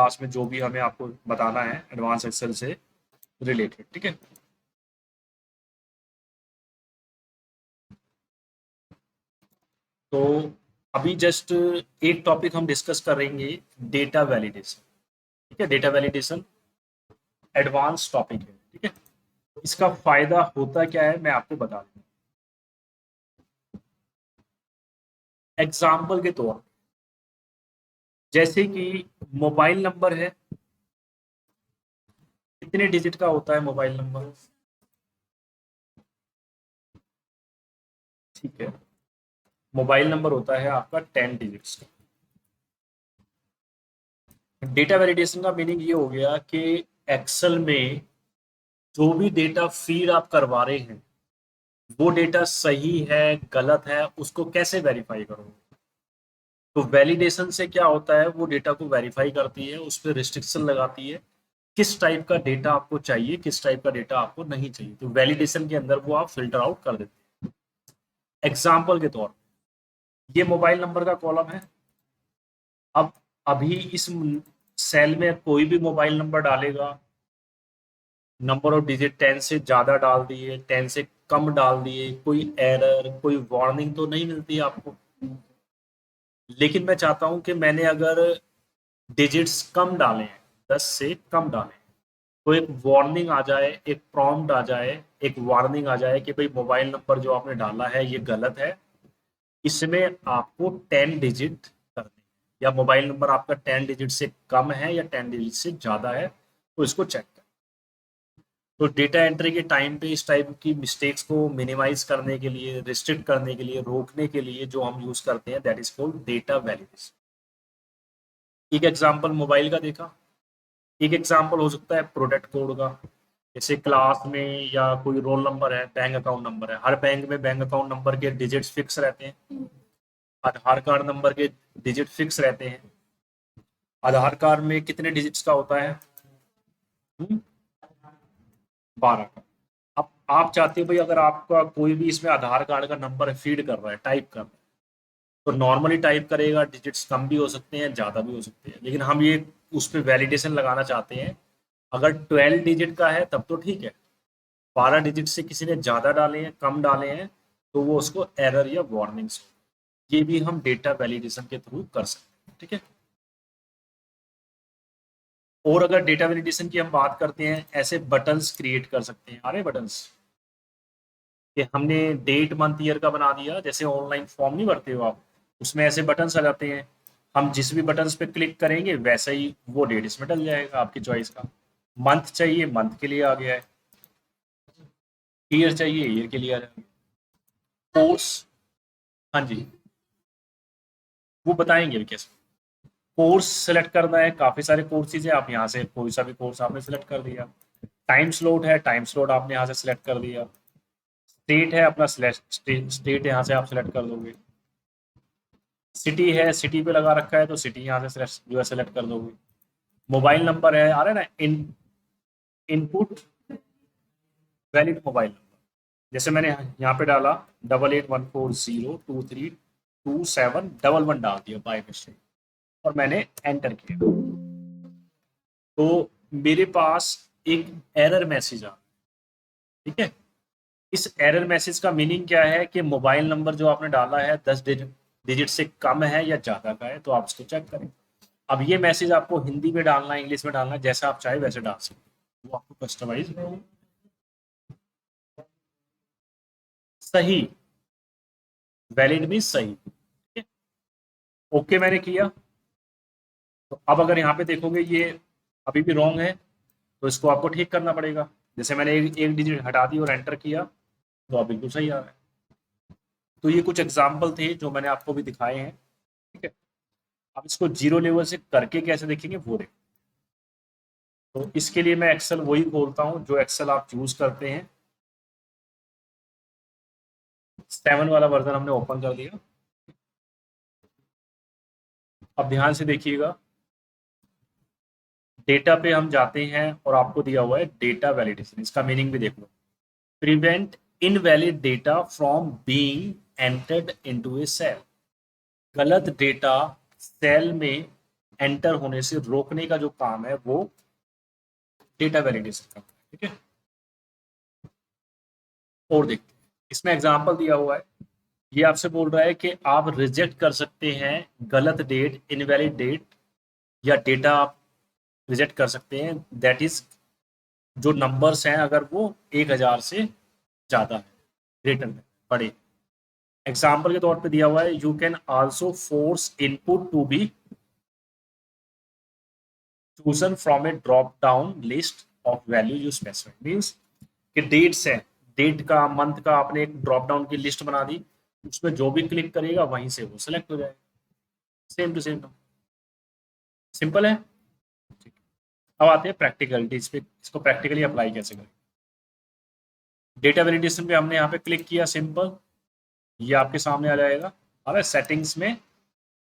Class में जो भी हमें आपको बताना है एडवांस एक्सेल से रिलेटेड, ठीक है। तो अभी जस्ट एक टॉपिक हम डिस्कस करेंगे, डेटा वैलिडेशन, ठीक है। डेटा वैलिडेशन एडवांस टॉपिक है, ठीक है। इसका फायदा होता क्या है मैं आपको बता दूं। एग्जाम्पल के तौर, जैसे कि मोबाइल नंबर है, कितने डिजिट का होता है मोबाइल नंबर, ठीक है। मोबाइल नंबर होता है आपका 10 डिजिट्स का। डेटा वैलिडेशन का मीनिंग ये हो गया कि एक्सेल में जो भी डेटा फीड आप करवा रहे हैं वो डेटा सही है गलत है उसको कैसे वेरीफाई करोगे। तो वैलिडेशन से क्या होता है, वो डेटा को वेरीफाई करती है, उस पर रिस्ट्रिक्शन लगाती है, किस टाइप का डेटा आपको चाहिए, किस टाइप का डेटा आपको नहीं चाहिए। तो वैलिडेशन के अंदर वो आप फिल्टर आउट कर देते हैं। एग्जाम्पल के तौर, ये मोबाइल नंबर का कॉलम है। अब अभी इस सेल में कोई भी मोबाइल नंबर डालेगा, नंबर ऑफ डिजिट 10 से ज्यादा डाल दिए, 10 से कम डाल दिए, कोई एरर कोई वार्निंग तो नहीं मिलती आपको। लेकिन मैं चाहता हूं कि मैंने अगर डिजिट्स कम डाले हैं, 10 से कम डाले हैं, तो एक वार्निंग आ जाए, एक प्रॉम्प्ट आ जाए, एक वार्निंग आ जाए कि भाई मोबाइल नंबर जो आपने डाला है ये गलत है, इसमें आपको 10 डिजिट करने हैं, या मोबाइल नंबर आपका 10 डिजिट से कम है या 10 डिजिट से ज्यादा है, तो इसको चेक करें। तो डेटा एंट्री के टाइम पे इस टाइप की मिस्टेक्स को मिनिमाइज करने के लिए, रिस्ट्रिक्ट करने के लिए, रोकने के लिए जो हम यूज करते हैं that is called data validation. एक एग्जांपल मोबाइल का देखा, एक एग्जांपल हो सकता है प्रोडक्ट कोड का। जैसे क्लास में या कोई रोल नंबर है, बैंक अकाउंट नंबर है, हर बैंक में बैंक अकाउंट नंबर के डिजिट्स फिक्स रहते हैं। आधार कार्ड नंबर के डिजिट फिक्स रहते हैं। आधार कार्ड में कितने डिजिट्स का होता है, 12 का। अब आप चाहते हो भाई अगर आपका कोई भी इसमें आधार कार्ड का नंबर फीड कर रहा है, टाइप कर रहा है, तो नॉर्मली टाइप करेगा, डिजिट्स कम भी हो सकते हैं ज़्यादा भी हो सकते हैं, लेकिन हम ये उस पर वैलिडेशन लगाना चाहते हैं। अगर 12 डिजिट का है तब तो ठीक है, 12 डिजिट से किसी ने ज़्यादा डाले हैं कम डाले हैं तो वो उसको एरर या वार्निंग्स, ये भी हम डेटा वैलिडेशन के थ्रू कर सकते हैं, ठीक है। और अगर डेटा वैलिडेशन की हम बात करते हैं, ऐसे बटन्स क्रिएट कर सकते हैं, आ रहे बटन्स कि हमने डेट मंथ ईयर का बना दिया, जैसे ऑनलाइन फॉर्म नहीं भरते हो आप, उसमें ऐसे बटन्स आ जाते हैं। हम जिस भी बटन्स पे क्लिक करेंगे वैसा ही वो डेट इसमें डल जाएगा आपकी चॉइस का। मंथ चाहिए मंथ के लिए आ गया है, ईयर चाहिए ईयर के लिए आ जाएगा। कोर्स, हाँ जी, वो बताएंगे अभी कैसे। कोर्स सेलेक्ट करना है, काफी सारे कोर्सेज है, आप यहाँ से कोई सा भी कोर्स आपने सेलेक्ट कर दिया। टाइम स्लॉट है, टाइम स्लॉट आपने यहाँ से सिलेक्ट कर दिया। स्टेट है अपना, स्टेट यहाँ से आप सिलेक्ट कर दोगे। सिटी है, सिटी पे लगा रखा है तो सिटी यहाँ से जो है सेलेक्ट कर दोगे। मोबाइल नंबर है, आ रहा है ना, इनपुट वैलिड मोबाइल नंबर, जैसे मैंने यहाँ पे डाला 881402327111 डाल दिया बाय मिस्टेक और मैंने एंटर किया, तो मेरे पास एक एरर मैसेज आ, ठीक है। इस एरर मैसेज का मीनिंग क्या है कि मोबाइल नंबर जो आपने डाला है 10 डिजिट से कम है या ज्यादा का है, तो आप इसको चेक करें। अब ये मैसेज आपको हिंदी में डालना है, इंग्लिश में डालना है, जैसा आप चाहे वैसे डाल सकते हैं, वो आपको कस्टमाइज सही, वैलिड मीन सही, ठीक है। ओके मैंने किया, तो अब अगर यहाँ पे देखोगे ये अभी भी रॉन्ग है, तो इसको आपको ठीक करना पड़ेगा। जैसे मैंने एक डिजिट हटा दी और एंटर किया तो अब बिल्कुल सही आ रहा है। तो ये कुछ एग्जाम्पल थे जो मैंने आपको भी दिखाए हैं, ठीक है। अब इसको जीरो लेवल से करके कैसे देखेंगे वो देखें। तो इसके लिए मैं एक्सेल वही खोलता हूँ जो एक्सेल आप यूज करते हैं। 7 वाला वर्जन हमने ओपन कर दिया। अब ध्यान से देखिएगा, डेटा पे हम जाते हैं और आपको दिया हुआ है डेटा वैलिडेशन, इसका मीनिंग भी देख लो। Prevent invalid data from being entered into a cell, गलत डेटा सेल में एंटर होने से रोकने का जो काम है वो डेटा वैलिडेशन करता है। ठीक है, और देखते हैं, इसमें एग्जांपल दिया हुआ है। ये आपसे बोल रहा है कि आप रिजेक्ट कर सकते हैं गलत डेट, इनवैलिड डेट, या डेटा आप रिजेक्ट कर सकते हैं दैट इज जो नंबर्स हैं अगर वो 1000 से ज्यादा है, ग्रेटर में, बड़े। एग्जाम्पल के तौर पे दिया हुआ है, you can also force input to be chosen from a drop down list of value you specify. Means कि डेट्स है, डेट का, मंथ का आपने एक ड्रॉप डाउन की लिस्ट बना दी, उसमें जो भी क्लिक करेगा वहीं से वो सिलेक्ट हो जाएगा, सेम टू सेम। सिंपल है। ठीक है। अब आते हैं प्रैक्टिकलिटीज पे, इसको प्रैक्टिकली अप्लाई कैसे करें। डेटा वैलिडेशन पे हमने यहाँ पे क्लिक किया, सिंपल, ये आपके सामने आ जाएगा। अब सेटिंग्स में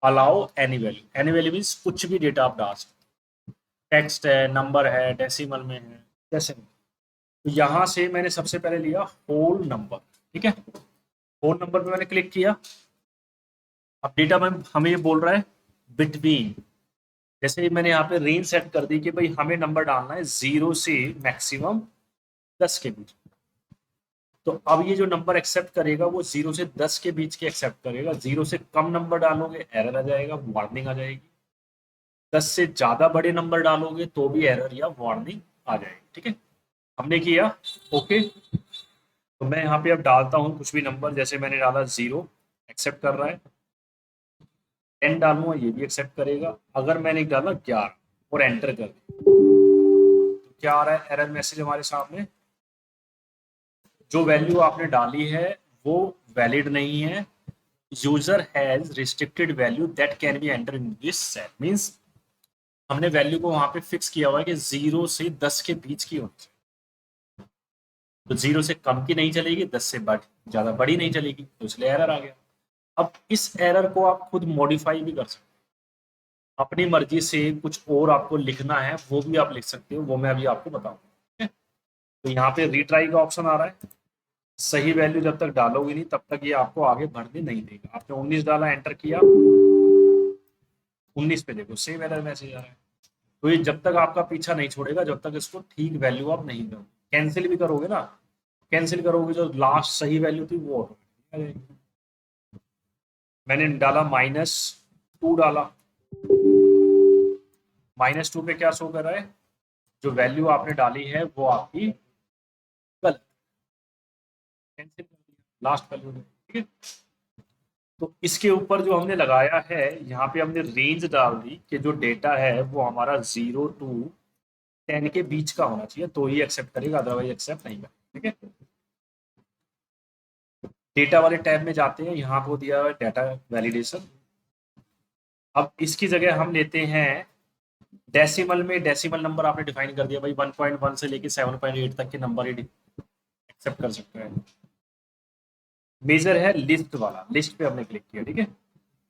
अलाउ एनी वैल्यू मीन्स कुछ भी डेटा आप डाल सकते, टेक्स्ट है, नंबर है, डेसिमल में है, जैसे। तो यहाँ से मैंने सबसे पहले लिया होल नंबर। ठीक है, होल नंबर पे मैंने क्लिक किया। अब डेटा में हमें ये बोल रहा है बिटवीन, जैसे मैंने यहाँ पे रेंज सेट कर दी कि भाई हमें नंबर डालना है 0 से मैक्सिमम 10 के बीच। तो अब ये जो नंबर एक्सेप्ट करेगा वो 0 से 10 के बीच के एक्सेप्ट करेगा। 0 से कम नंबर डालोगे एरर आ जाएगा, वार्निंग आ जाएगी। 10 से ज्यादा बड़े नंबर डालोगे तो भी एरर या वार्निंग आ जाएगी। ठीक है, हमने किया ओके। तो मैं यहाँ पे अब डालता हूँ कुछ भी नंबर, जैसे मैंने डाला 0, एक्सेप्ट कर रहा है। 10 डालूंगा, ये भी एक्सेप्ट करेगा। अगर मैंने डाला 11 और एंटर कर दिया, तो क्या आ रहा है, एरर मैसेज हमारे सामने, जो वैल्यू आपने डाली है वो वैलिड नहीं है, user has restricted value that can be enter in this cell. Means हमने वैल्यू को वहां पे फिक्स किया हुआ है कि 0 से 10 के बीच की होनी चाहिए। तो 0 से कम की नहीं चलेगी, 10 से ज्यादा बड़ी नहीं चलेगी, तो इसलिए एरर आ गया। अब इस एरर को आप खुद मॉडिफाई भी कर सकते हो, अपनी मर्जी से कुछ और आपको लिखना है वो भी आप लिख सकते हो, वो मैं अभी आपको बताऊंगा। ठीक है, तो यहाँ पे रीट्राई का ऑप्शन आ रहा है। सही वैल्यू जब तक डालोगे नहीं तब तक ये आपको आगे बढ़ने नहीं देगा। आपने 19 डाला, एंटर किया, 19 पे देखो सेम एरर मैसेज आ रहा है। तो ये जब तक आपका पीछा नहीं छोड़ेगा, जब तक इसको ठीक वैल्यू आप नहीं दो। कैंसिल भी करोगे ना, कैंसिल करोगे जो लास्ट सही वैल्यू थी वो automatic आ जाएगी। मैंने डाला -2 डाला, -2 पे क्या शो कर रहा है, जो वैल्यू आपने डाली है वो आपकी गलत, कैंसिल कर दिया लास्ट वैल्यू में। ठीक है, तो इसके ऊपर जो हमने लगाया है, यहाँ पे हमने रेंज डाल दी कि जो डेटा है वो हमारा 0 to 10 के बीच का होना चाहिए, तो ही एक्सेप्ट करेगा, अदरवाइज एक्सेप्ट नहीं करेगा। ठीक है, डेटा वाले टैब में जाते हैं, यहाँ को दिया हुआ है डेटा वैलिडेशन। अब इसकी जगह हम लेते हैं डेसिमल में, डेसिमल नंबर आपने डिफाइन कर दिया भाई, 1.1 से लेके 7.8 तक के नंबर ही एक्सेप्ट कर सकते हैं। मेजर है लिस्ट वाला, लिस्ट पे हमने क्लिक किया। ठीक है,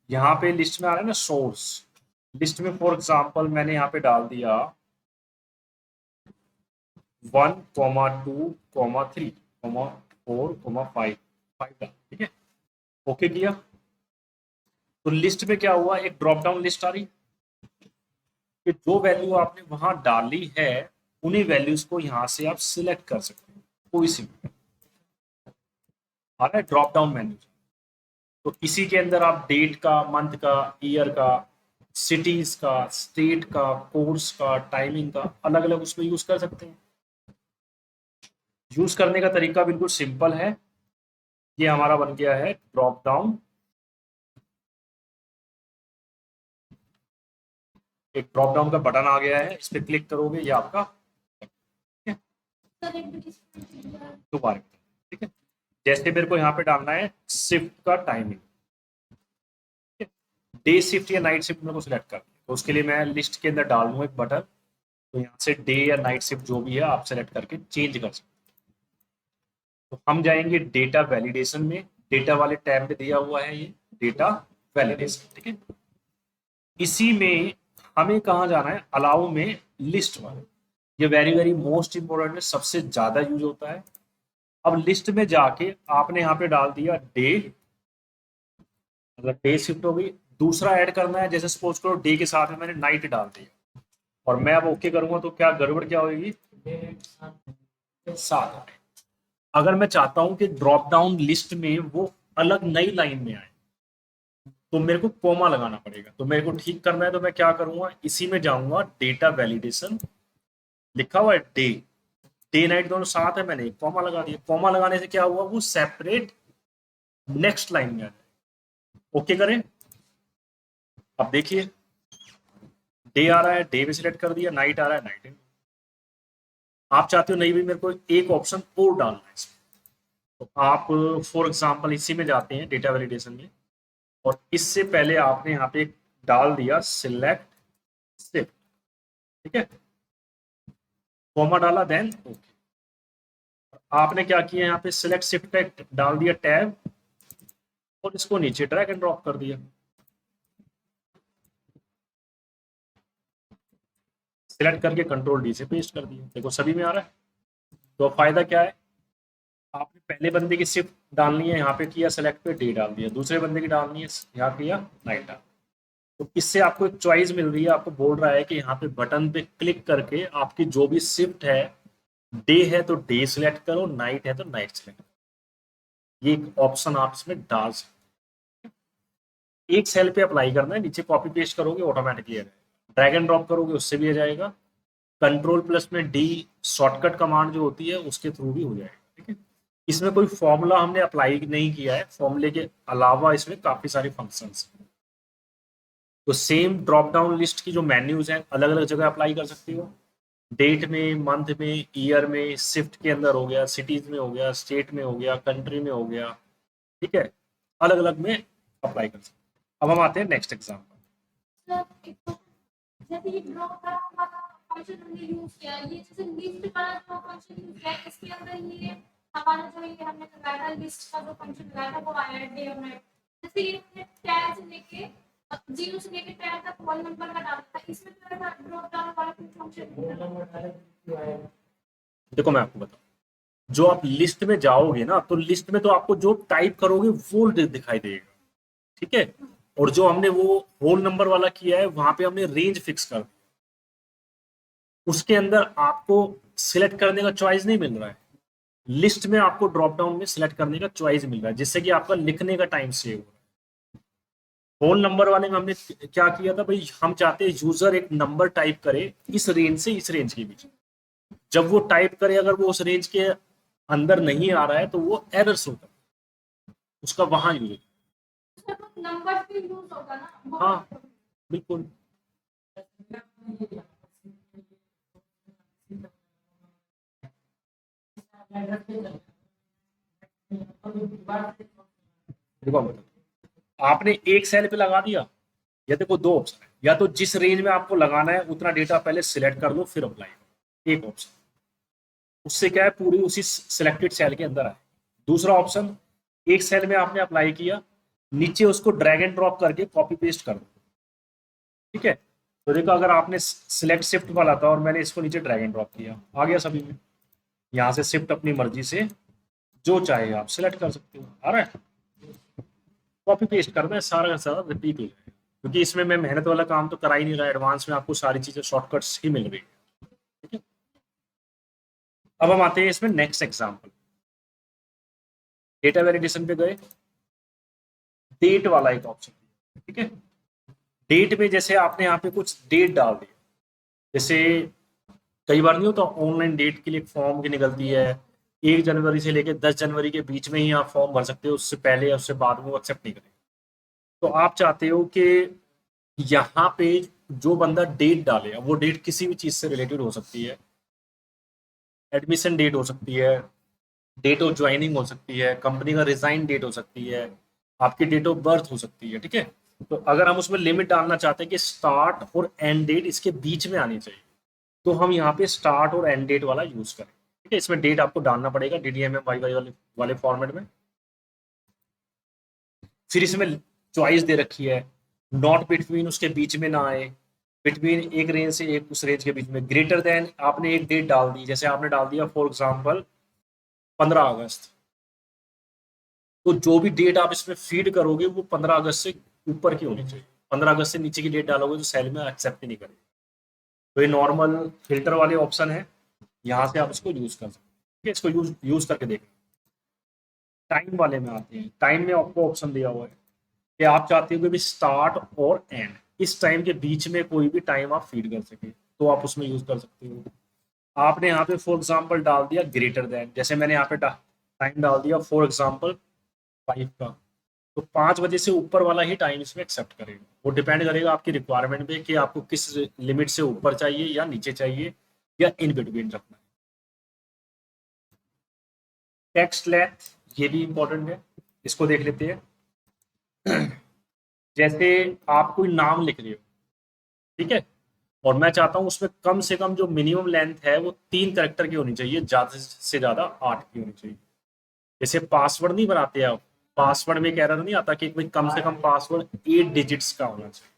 यहाँ पे लिस्ट में आ रहा है ना सोर्स, लिस्ट में फॉर एग्जांपल मैंने यहाँ पे डाल दिया 1, 2, 3, 4, 5 डाल। ठीक है, ओके किया। तो लिस्ट में क्या हुआ, एक ड्रॉप डाउन लिस्ट आ रही कि जो वैल्यू आपने वहां डाली है उन्हीं वैल्यूज को यहाँ से आप सिलेक्ट कर सकते हैं, कोई सी भी आ रहा है ड्रॉप डाउन मेन्यू। तो इसी के अंदर आप डेट का, मंथ का, ईयर का, सिटीज का, स्टेट का, कोर्स का, टाइमिंग का, अलग अलग उसमें यूज कर सकते हैं। यूज करने का तरीका बिल्कुल सिंपल है। ये हमारा बन गया है ड्रॉप डाउन, एक ड्रॉप डाउन का बटन आ गया है, इस पर क्लिक करोगे ये आपका दोबारा। ठीक है, जैसे मेरे को यहाँ पे डालना है शिफ्ट का टाइमिंग, डे शिफ्ट या नाइट शिफ्ट मेरे को सिलेक्ट करना है, तो उसके लिए मैं लिस्ट के अंदर डाल दूँ एक बटन, तो यहाँ से डे या नाइट शिफ्ट जो भी है आप सेलेक्ट करके चेंज कर सकते हैं। तो हम जाएंगे डेटा वैलिडेशन में, डेटा वाले टैब में दिया हुआ है ये डेटा वैलिडेशन। ठीक है, इसी में हमें कहाँ जाना है, अलाउ में, लिस्ट वाले, ये वेरी वेरी मोस्ट इंपोर्टेंट है, सबसे ज्यादा यूज होता है। अब लिस्ट में जाके आपने यहाँ पे डाल दिया डे, मतलब डे शिफ्ट हो गई, दूसरा ऐड करना है, जैसे सपोज करो डे के साथ में मैंने नाइट डाल दिया और मैं अब ओके करूंगा तो क्या गड़बड़ क्या होगी, 7। अगर मैं चाहता हूं कि ड्रॉप डाउन लिस्ट में वो अलग नई लाइन में आए तो मेरे को कोमा लगाना पड़ेगा। तो मेरे को ठीक करना है तो मैं क्या करूंगा, इसी में जाऊंगा, डेटा वैलिडेशन, लिखा हुआ है डे, डे नाइट दोनों साथ है, मैंने एक कॉमा लगा दिया। कॉमा लगाने से क्या हुआ, वो सेपरेट नेक्स्ट लाइन में आ जाए। ओके करें, अब देखिए डे आ रहा है, डे भी सिलेक्ट कर दिया, नाइट आ रहा है, नाइट। आप चाहते हो नहीं भी मेरे को एक ऑप्शन और डालना है इसमें, तो आप फॉर एग्जांपल इसी में जाते हैं डेटा वैलिडेशन में, और इससे पहले आपने यहाँ पे डाल दिया सिलेक्ट शिफ्ट, ठीक है, कॉमा डाला, देन ओके। आपने क्या किया, यहाँ पे सिलेक्ट शिफ्ट का डाल दिया टैब और इसको नीचे ड्रैग एंड ड्रॉप कर दिया, सिलेक्ट करके कंट्रोल डी से पेस्ट कर दिया। देखो सभी में आ रहा है। तो फायदा क्या है, आपने पहले बंदे की शिफ्ट डालनी है, यहाँ पे किया सेलेक्ट पे डे डाल दिया, दूसरे बंदे की डालनी है, यहाँ किया नाइट डाल। तो इससे आपको एक चॉइस मिल रही है, आपको बोल रहा है कि यहाँ पे बटन पे क्लिक करके आपकी जो भी शिफ्ट है, डे है तो डे सिलेक्ट करो, नाइट है तो नाइट सिलेक्ट करो। ये एक ऑप्शन आप इसमें डाल सकते हैं। एक सेल पे अप्लाई करना है, नीचे कॉपी पेस्ट करोगे ऑटोमेटिकली आ जाएगा, ड्रैग एंड ड्रॉप करोगे उससे भी आ जाएगा, कंट्रोल प्लस में डी शॉर्टकट कमांड जो होती है उसके थ्रू भी हो जाएगा, ठीक है। इसमें कोई फॉर्मूला हमने अप्लाई नहीं किया है, फॉर्मूले के अलावा इसमें काफी सारे फंक्शंस हैं। तो सेम ड्रॉप डाउन लिस्ट की जो मेन्यूज हैं अलग अलग जगह अप्लाई कर सकते हो, डेट में, मंथ में, ईयर में, शिफ्ट के अंदर हो गया, सिटीज में हो गया, स्टेट में हो गया, कंट्री में हो गया, ठीक है, अलग अलग में अप्लाई कर सकते हो। अब हम आते हैं नेक्स्ट एग्जाम्पल। जैसे ये ड्रॉ का हमारा फंक्शन हमने यूज किया, ये जैसे लिस्ट वाला जो फंक्शन यूज किया इसके अंदर ये हमारा जो ये हमने लगाया था लिस्ट का जो फंक्शन लगाया था वो आया डे और नाइट। जैसे ये हमने टैग से लेके 0 से लेके 10 तक वन नंबर का डाला था, इसमें तो ड्रॉप डाउन वाला कोई फंक्शन। देखो मैं आपको बताऊं, जो आप लिस्ट में जाओगे ना तो लिस्ट में तो आपको जो टाइप करोगे वो दिखाई देगा, ठीक है। और जो हमने वो होल नंबर वाला किया है वहां पे हमने रेंज फिक्स कर दिया, उसके अंदर आपको सिलेक्ट करने का चॉइस नहीं मिल रहा है, लिस्ट में आपको ड्रॉप डाउन में सिलेक्ट करने का चॉइस मिल रहा है, जिससे कि आपका लिखने का टाइम सेव हो रहा है। होल नंबर वाले में हमने क्या किया था भाई, हम चाहते हैं यूजर एक नंबर टाइप करे इस रेंज से इस रेंज के बीच, जब वो टाइप करे अगर वो उस रेंज के अंदर नहीं आ रहा है तो वो एरर्स होता है, उसका वहां यूज, नंबर भी यूज होगा ना। हाँ बिल्कुल। देखो आपने एक सेल पे लगा दिया, या देखो दो ऑप्शन है, या तो जिस रेंज में आपको लगाना है उतना डेटा पहले सिलेक्ट कर लो फिर अप्लाई करो, एक ऑप्शन, उससे क्या है पूरी उसी सिलेक्टेड सेल के अंदर आए। दूसरा ऑप्शन, एक सेल में आपने अप्लाई किया, नीचे उसको ड्रैग एंड ड्रॉप करके कॉपी पेस्ट कर दो, ठीक है। तो देखो अगर आपने सिलेक्ट शिफ्ट वाला था और मैंने इसको नीचे ड्रैग एंड ड्रॉप किया, आ गया सभी में, यहाँ से शिफ्ट अपनी मर्जी से जो चाहे आप सिलेक्ट कर सकते हो, आ रहा है। कॉपी पेस्ट करना है, सारा का सारा रिपीट हो जाएगा, क्योंकि इसमें मैं मेहनत वाला काम तो करा ही नहीं रहा, एडवांस में आपको सारी चीजें शॉर्टकट्स ही मिल रही है, ठीक है। अब हम आते हैं इसमें नेक्स्ट एग्जांपल, डेटा वैलिडेशन पे गए, डेट वाला एक ऑप्शन, ठीक है। डेट में जैसे आपने यहाँ पे कुछ डेट डाल दी, जैसे कई बार नहीं होता ऑनलाइन डेट के लिए फॉर्म की निकलती है, 1 जनवरी से लेकर 10 जनवरी के बीच में ही आप फॉर्म भर सकते हो, उससे पहले या उससे बाद में वो एक्सेप्ट नहीं करेंगे। तो आप चाहते हो कि यहाँ पे जो बंदा डेट डाले, वो डेट किसी भी चीज से रिलेटेड हो सकती है, एडमिशन डेट हो सकती है, डेट ऑफ ज्वाइनिंग हो सकती है, कंपनी का रिजाइन डेट हो सकती है, आपकी डेट ऑफ बर्थ हो सकती है, ठीक है। तो अगर हम उसमें लिमिट डालना चाहते हैं कि स्टार्ट और एंड डेट इसके बीच में आनी चाहिए, तो हम यहाँ पे स्टार्ट और एंड डेट वाला यूज करें, ठीक है। इसमें डेट आपको डालना पड़ेगा DDMM वाई वाले फॉर्मेट में। फिर इसमें चॉइस दे रखी है, नॉट बिटवीन उसके बीच में ना आए, बिटवीन एक रेंज से एक उस रेंज के बीच में, ग्रेटर देन आपने एक डेट डाल दी, जैसे आपने डाल दिया फॉर एग्जाम्पल 15 अगस्त, तो जो भी डेट आप इसमें फीड करोगे वो 15 अगस्त से ऊपर की होनी चाहिए। 15 अगस्त से नीचे की डेट डालोगे तो सेल में एक्सेप्ट ही नहीं करेगा। तो ये नॉर्मल फिल्टर वाले ऑप्शन है, यहाँ से आप इसको यूज कर सकते हैं। ठीक है, इसको यूज यूज करके देखना। टाइम वाले में आते हैं। टाइम में आपको ऑप्शन दिया हुआ है कि आप चाहते हो कि भी स्टार्ट और एंड, इस टाइम के बीच में कोई भी टाइम आप फीड कर सके, तो आप उसमें यूज कर सकते हो। आपने यहाँ पे फॉर एग्जांपल डाल दिया ग्रेटर देन, जैसे मैंने यहाँ पे टाइम डाल दिया फॉर एग्जांपल 5 का, तो 5 बजे से ऊपर वाला ही टाइम इसमें एक्सेप्ट करेगा। वो डिपेंड करेगा आपकी रिक्वायरमेंट पे कि आपको किस लिमिट से ऊपर चाहिए या नीचे चाहिए या इन बिटवीन रखना है। टेक्स्ट लेंथ ये भी इंपॉर्टेंट है, इसको देख लेते हैं। जैसे आप कोई नाम लिख रहे हो, ठीक है, और मैं चाहता हूं उसमें कम से कम जो मिनिमम लेंथ है वो 3 कैरेक्टर की होनी चाहिए, ज्यादा से ज्यादा 8 की होनी चाहिए। जैसे पासवर्ड नहीं बनाते आप, पासवर्ड में एक एरर नहीं आता कि भाई कम से कम पासवर्ड 8 डिजिट्स का होना चाहिए।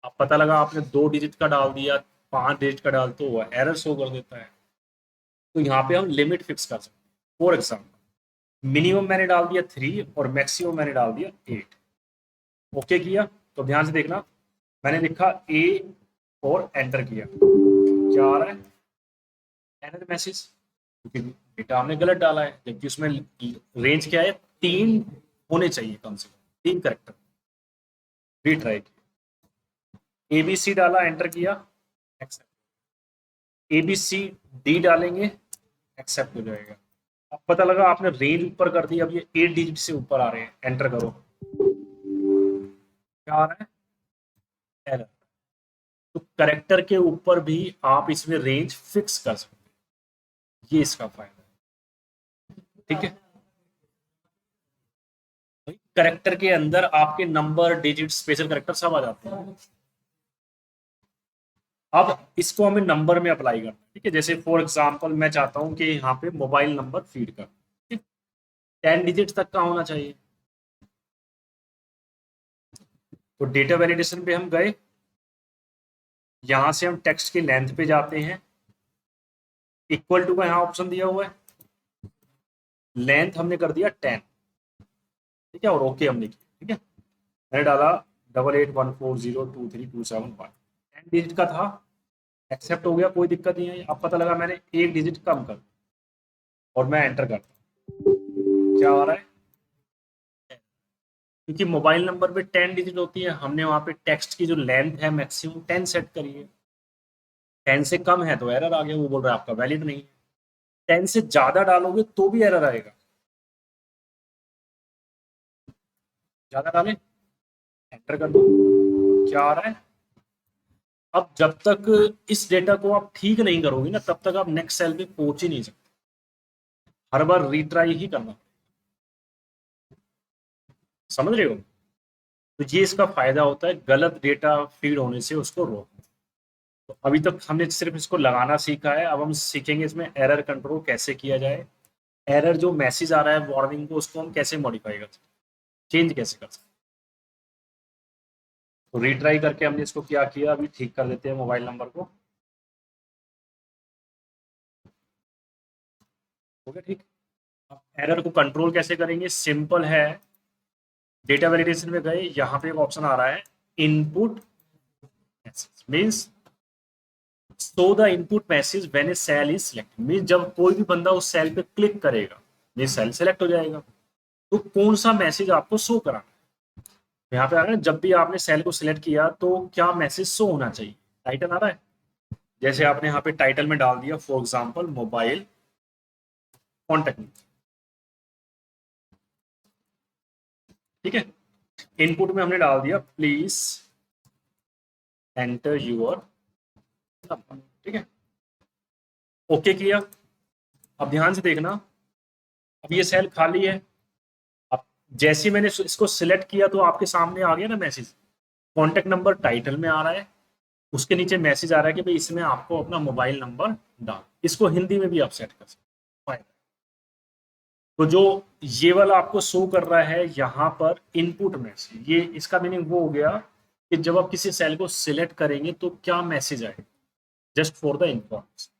अब पता लगा आपने 2 डिजिट का डाल दिया, 5 डिजिट का डाल, तो वो एरर शो कर देता है। तो यहाँ पे हम लिमिट फिक्स कर सकते हैं। फॉर एग्जाम्पल मिनिमम मैंने डाल दिया 3 और मैक्सिमम मैंने डाल दिया 8। ओके किया, तो ध्यान से देखना, मैंने लिखा ए और एंटर किया, क्या आ रहा है? एरर मैसेज, क्योंकि डेटा हमने गलत डाला है, जबकि उसमें रेंज क्या है, 3 होने चाहिए कम से कम, 3 कैरेक्टर। रीट्राई किया, एबीसी डाला, एंटर किया, एक्सेप्ट। एबीसी डी डालेंगे, एक्सेप्ट हो जाएगा। अब पता लगा आपने रेंज ऊपर कर दी, अब ये 8 डिजिट से ऊपर आ रहे हैं, एंटर करो, क्या आ रहा है? एरर। तो करेक्टर के ऊपर भी आप इसमें रेंज फिक्स कर सकते हैं, ये इसका फायदा है। ठीक है, करेक्टर के अंदर आपके नंबर, डिजिट, स्पेशल करेक्टर सब आ जाते हैं। अब इसको हमें नंबर में अप्लाई करना है। ठीक है, जैसे फॉर एग्जांपल मैं चाहता हूं कि यहाँ पे मोबाइल नंबर फीड कर, 10 डिजिट तक का होना चाहिए। तो डेटा वैलिडेशन पे हम गए, यहां से हम टेक्स्ट की लेंथ पे जाते हैं, इक्वल टू का यहाँ ऑप्शन दिया हुआ है, लेंथ हमने कर दिया 10। ठीक है, और ओके हमने किया। ठीक है, मैंने डाला 8814023271, 10 डिजिट का था, एक्सेप्ट हो गया, कोई दिक्कत नहीं है। अब पता लगा मैंने 1 डिजिट कम कर, और मैं एंटर करता हूं, क्या आ रहा है? क्योंकि मोबाइल नंबर पे 10 डिजिट होती है, हमने वहां पे टेक्स्ट की जो लेंथ है मैक्सिमम 10 सेट करी है। 10 से कम है तो एरर आ गया, वो बोल रहा है आपका वैलिड नहीं है। 10 से ज्यादा डालोगे तो भी एरर आएगा, ज्यादा डालें, एंटर कर दो, क्या आ रहा है? अब जब तक इस डेटा को आप ठीक नहीं करोगे ना, तब तक आप नेक्स्ट सेल पे पहुंच ही नहीं सकते, हर बार रीट्राई ही करना। समझ रहे हो? तो ये इसका फायदा होता है, गलत डेटा फीड होने से उसको रोकना। तो अभी तक हमने सिर्फ इसको लगाना सीखा है, अब हम सीखेंगे इसमें एरर कंट्रोल कैसे किया जाए। एरर जो मैसेज आ रहा है वार्निंग को, उसको हम कैसे मॉडिफाई कर सकते, चेंज कैसे कर सकते। तो रीट्राई करके हमने इसको क्या किया, अभी ठीक कर लेते हैं मोबाइल नंबर को। हो गया ठीक। अब एरर को कंट्रोल कैसे करेंगे, सिंपल है। डेटा वैलिडेशन में गए, यहाँ पे एक ऑप्शन आ रहा है input message, means show the input message when a cell is select, means जब कोई भी बंदा उस सेल पे क्लिक करेगा, ये सेल सेलेक्ट हो जाएगा, तो कौन सा मैसेज आपको शो कराना है। यहाँ पे आ रहा है जब भी आपने सेल को सिलेक्ट किया तो क्या मैसेज शो होना चाहिए, टाइटल आ रहा है। जैसे आपने यहाँ पे टाइटल में डाल दिया फॉर एग्जाम्पल मोबाइल कॉन्टेक्ट, ठीक है। इनपुट में हमने डाल दिया प्लीज एंटर यूर नंबर, ठीक है, ओके किया। अब ध्यान से देखना, अब ये सेल खाली है। अब जैसे मैंने इसको सिलेक्ट किया तो आपके सामने आ गया ना मैसेज, कॉन्टेक्ट नंबर टाइटल में आ रहा है, उसके नीचे मैसेज आ रहा है कि भाई इसमें आपको अपना मोबाइल नंबर डाल, इसको हिंदी में भी आप सेट कर सकते हैं। तो जो ये वाला आपको शो कर रहा है यहाँ पर इनपुट मैसेज, ये इसका मीनिंग वो हो गया कि जब आप किसी सेल को सिलेक्ट करेंगे तो क्या मैसेज आएगा, जस्ट फॉर द इंफॉर्मेशन।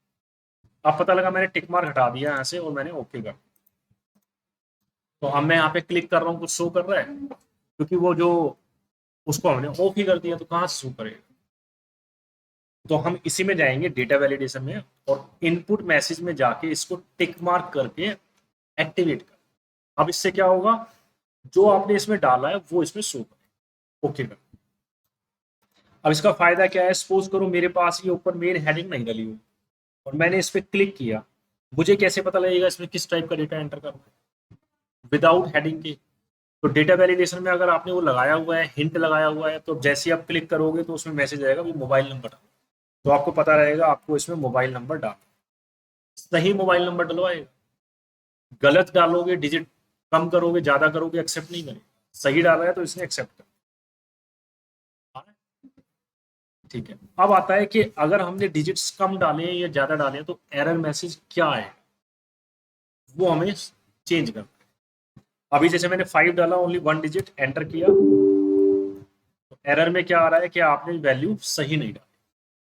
अब पता लगा मैंने टिक मार्क हटा दिया यहाँ से और मैंने ओके कर, तो अब मैं यहाँ पे क्लिक कर रहा हूँ, कुछ शो कर रहा है, क्योंकि वो जो उसको हमने ऑफ ही कर दिया, तो कहाँ से शो करेगा? तो हम इसी में जाएंगे डेटा वैलिडेशन में, और इनपुट मैसेज में जाके इसको टिक मार्क करके एक्टिवेट कर। अब इससे क्या होगा, जो आपने इसमें डाला है वो इसमें शो करेगा। ओके कर। अब इसका फायदा क्या है, सपोज करो मेरे पास ये ऊपर मेन हेडिंग नहीं डली हुई और मैंने इस पर क्लिक किया, मुझे कैसे पता लगेगा इसमें किस टाइप का डेटा एंटर करना है विदाउट हेडिंग के? तो डेटा वैलिडेशन में अगर आपने वो लगाया हुआ है, हिंट लगाया हुआ है, तो जैसे ही आप क्लिक करोगे तो उसमें मैसेज आएगा वो मोबाइल नंबर डालो, तो आपको पता रहेगा आपको इसमें मोबाइल नंबर डालना। सही मोबाइल नंबर डलवाएगा, गलत डालोगे, डिजिट कम करोगे, ज्यादा करोगे, एक्सेप्ट नहीं करेगा। सही डाला है तो इसने एक्सेप्ट कर। ठीक है, अब आता है कि अगर हमने डिजिट्स कम डाले हैं या ज्यादा डाले हैं तो एरर मैसेज क्या है, वो हमें चेंज करना है। अभी जैसे मैंने 5 डाला, ओनली 1 डिजिट एंटर किया, तो एरर में क्या आ रहा है कि आपने वैल्यू सही नहीं डाली।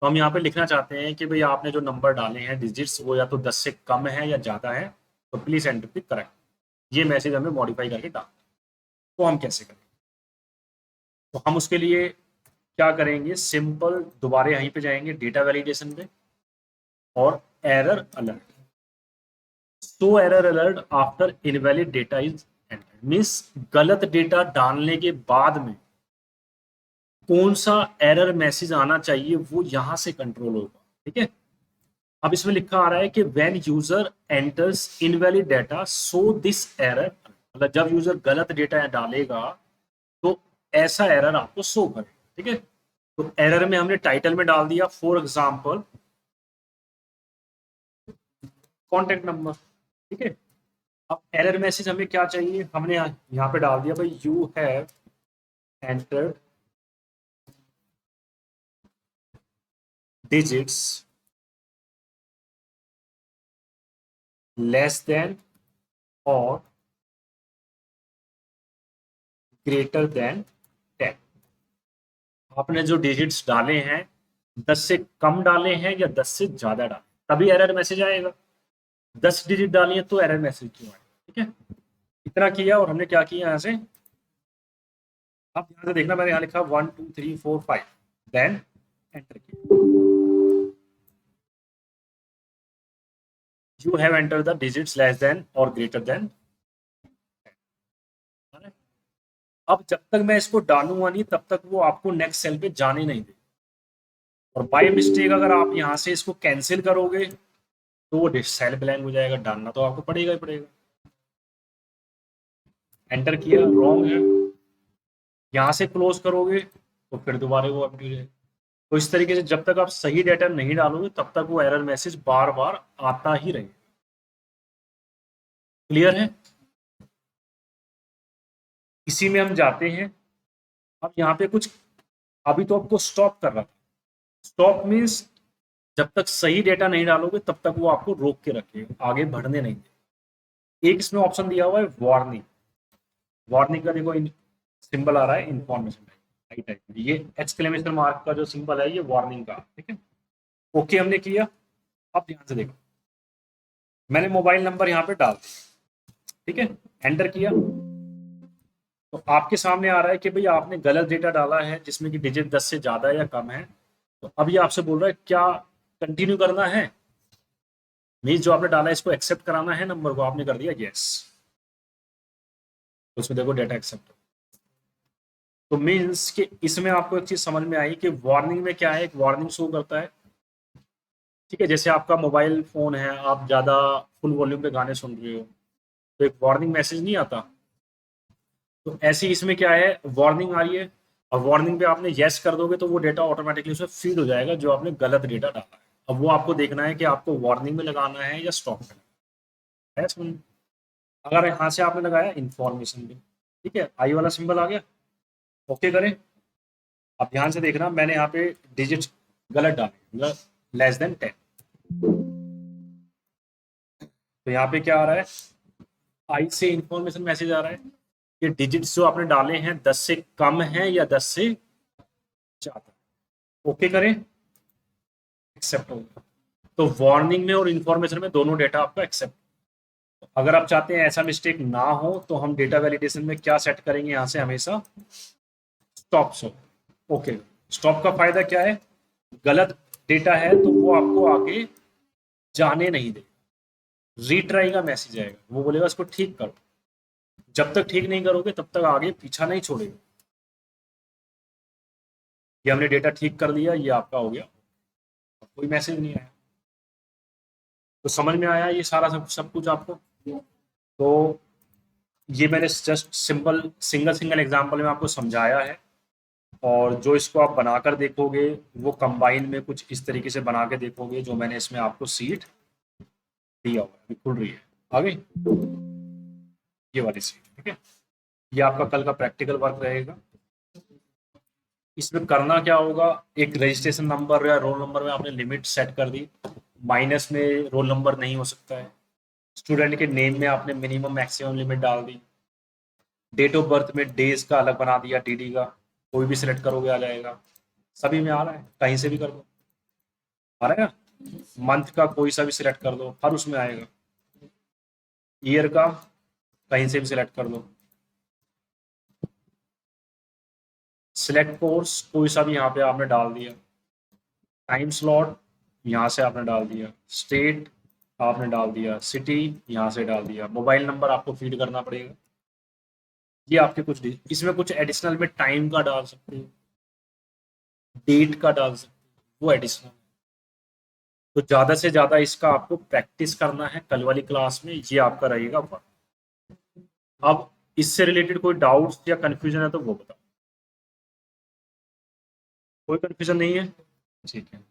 तो हम यहाँ पे लिखना चाहते हैं कि भाई आपने जो नंबर डाले हैं डिजिट्स, वो या तो 10 से कम है या ज्यादा है, तो प्लीज एंटर द करेक्ट। ये मैसेज हमें मॉडिफाई करके डाल। तो हम कैसे करें? तो हम उसके लिए क्या करेंगे, सिंपल दोबारा यहीं पे जाएंगे डेटा वैलिडेशन पे, और error alert, so error alert after invalid data is entered, means गलत डेटा डालने के बाद में कौन सा एरर मैसेज आना चाहिए वो यहां से कंट्रोल होगा। ठीक है, अब इसमें लिखा आ रहा है कि when user enters invalid data so this error, मतलब जब यूजर गलत डेटा डालेगा तो ऐसा एरर आपको शो करे। ठीक है, तो एरर में हमने टाइटल में डाल दिया फॉर एग्जांपल कॉन्टेक्ट नंबर। ठीक है, अब एरर मैसेज हमें क्या चाहिए, हमने यहाँ पे डाल दिया भाई you have entered digits less than और ग्रेटर देन 10। आपने जो डिजिट्स डाले हैं 10 से कम डाले हैं या 10 से ज्यादा डाले, तभी एरर मैसेज आएगा। 10 डिजिट डाली है तो एरर मैसेज क्यों आएगा? ठीक है, इतना किया और हमने क्या किया यहाँ से, अब यहाँ से देखना, मैंने यहाँ लिखा 1 2 3 4 5, देन एंटर किया, you have enter the digits less than और ग्रेटर देन। अब जब तक मैं इसको डालूंगा नहीं तब तक वो आपको नेक्स्ट सेल पे जाने नहीं दे, और बाय मिस्टेक अगर आप यहाँ से इसको कैंसिल करोगे तो वो सेल ब्लैंक हो जाएगा, डालना तो आपको पड़ेगा ही पड़ेगा। एंटर किया, रॉन्ग है, यहाँ से क्लोज करोगे तो फिर दोबारा वो अपडेट हो जाएगा। तो इस तरीके से जब तक आप सही डेटा नहीं डालोगे तब तक वो एरर मैसेज बार बार आता ही रहेगा। क्लियर है? इसी में हम जाते हैं। अब यहाँ पे कुछ, अभी तो आपको स्टॉप कर रहा था, स्टॉप मीन्स जब तक सही डेटा नहीं डालोगे तब तक वो आपको रोक के रखेगा, आगे बढ़ने नहीं दे। एक इसमें ऑप्शन दिया हुआ है वार्निंग, वार्निंग का देखो सिंबल आ रहा है इंफॉर्मेशन टाइप, ये एक्सक्लेमेशन मार्क का जो सिंबल है ये वार्निंग का। ठीक है, ओके हमने किया। अब ध्यान से देखो, मैंने मोबाइल नंबर यहाँ पे डाल दिया, ठीक है, एंटर किया, तो आपके सामने आ रहा है कि भाई आपने गलत डेटा डाला है जिसमें कि डिजिट 10 से ज्यादा या कम है। तो अब ये आपसे बोल रहा है क्या कंटिन्यू करना है, मीन्स जो आपने डाला है इसको एक्सेप्ट कराना है नंबर को, आपने कर दिया यस, तो उसमें देखो डेटा एक्सेप्ट। तो मीन्स कि इसमें आपको एक चीज समझ में आई कि वार्निंग में क्या है, एक वार्निंग शो करता है। ठीक है, जैसे आपका मोबाइल फोन है, आप ज्यादा फुल वॉल्यूम पे गाने सुन रहे हो तो एक वार्निंग मैसेज नहीं आता, तो ऐसी इसमें क्या है, वार्निंग आ रही है, और वार्निंग पे आपने यस कर दोगे तो वो डेटा ऑटोमेटिकली उसमें फीड हो जाएगा जो आपने गलत डेटा डाला है। अब वो आपको देखना है कि आपको वार्निंग में लगाना है या स्टॉप में लगाना है। समझ? अगर यहाँ से आपने लगाया इन्फॉर्मेशन में, ठीक है, आई वाला सिंबल आ गया, ओके करें। अब ध्यान से देखना, मैंने यहाँ पे डिजिट गलत डाले, मतलब लेस देन 10, तो यहाँ पे क्या आ रहा है, आई से इंफॉर्मेशन मैसेज आ रहा है कि डिजिट्स जो आपने डाले हैं 10 से कम है या 10 से ज्यादा। ओके करें, एक्सेप्ट होगा। तो वार्निंग में और इंफॉर्मेशन में दोनों डेटा आपका एक्सेप्ट। अगर आप चाहते हैं ऐसा मिस्टेक ना हो तो हम डेटा वैलिडेशन में क्या सेट करेंगे, यहाँ से हमेशा स्टॉप स्टॉप ओके। स्टॉप का फायदा क्या है, गलत डेटा है तो वो आपको आगे जाने नहीं दे, रीट्राई का मैसेज आएगा, वो बोलेगा इसको ठीक करो, जब तक ठीक नहीं करोगे तब तक आगे पीछा नहीं छोड़ेगा। ये हमने डेटा ठीक कर दिया, ये आपका हो गया, कोई मैसेज नहीं आया। तो समझ में आया ये सारा सब कुछ आपको। तो ये मैंने just simple single single example में आपको समझाया है, और जो इसको आप बनाकर देखोगे वो कंबाइन में कुछ इस तरीके से बना के देखोगे, जो मैंने इसमें आपको सीट दिया हुआ है, अभी खुल रही है आगे, ये वाली सीट, ठीक है। ये आपका कल का प्रैक्टिकल वर्क रहेगा। इसमें करना क्या होगा, एक रजिस्ट्रेशन नंबर या रोल नंबर में आपने लिमिट सेट कर दी, माइनस में रोल नंबर नहीं हो सकता है, स्टूडेंट के नेम में आपने मिनिमम मैक्सिमम लिमिट डाल दी, डेट ऑफ बर्थ में डेज का अलग बना दिया, डीडी का कोई भी सिलेक्ट करोगे आ जाएगा, सभी में आ रहा है, कहीं से भी कर दो आ रहा है ना, मंथ का कोई सा भी सिलेक्ट कर दो हर उसमें आएगा, ईयर का कहीं से भी सिलेक्ट कर दो, सिलेक्ट कोर्स कोई सा भी यहाँ पे आपने डाल दिया, टाइम स्लॉट यहाँ से आपने डाल दिया, स्टेट आपने डाल दिया, सिटी यहाँ से डाल दिया, मोबाइल नंबर आपको फीड करना पड़ेगा। ये आपके कुछ इसमें कुछ एडिशनल में टाइम का डाल सकते हो, डेट का डाल सकते हो, वो एडिशनल। तो ज़्यादा से ज़्यादा इसका आपको प्रैक्टिस करना है कल वाली क्लास में, ये आपका रहेगा वर्क। अब इससे रिलेटेड कोई डाउट्स या कंफ्यूजन है तो वो बताओ। कोई कंफ्यूजन नहीं है, ठीक है।